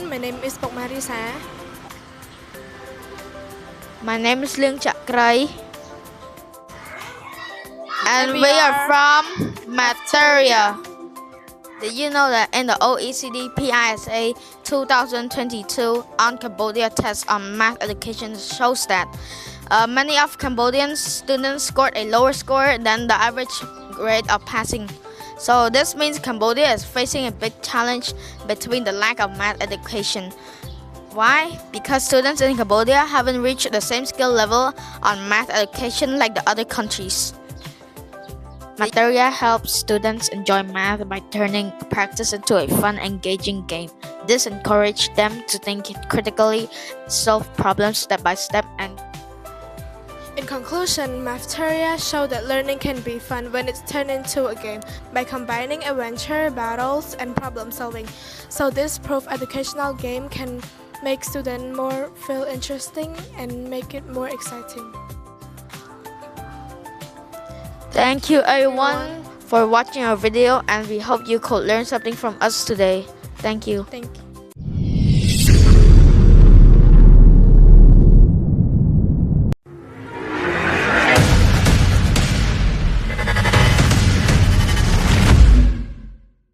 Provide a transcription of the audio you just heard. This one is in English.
everyone, my name is Matheria. My name is Lương Chakrai, and we are from Matheria. Did you know that in the OECD PISA 2022 on Cambodia test on math education shows that many of Cambodian students scored a lower score than the average grade of passing. So this means Cambodia is facing a big challenge between the lack of math education. Why? Because students in Cambodia haven't reached the same skill level on math education like the other countries. Matheria helps students enjoy math by turning practice into a fun, engaging game. This encourages them to think critically, solve problems step by step, and In conclusion, Matheria showed that learning can be fun when it's turned into a game by combining adventure, battles, and problem solving. So this proof educational game can make students more feel interesting and make it more exciting. Thank you everyone for watching our video, and we hope you could learn something from us today. Thank you. Thank you.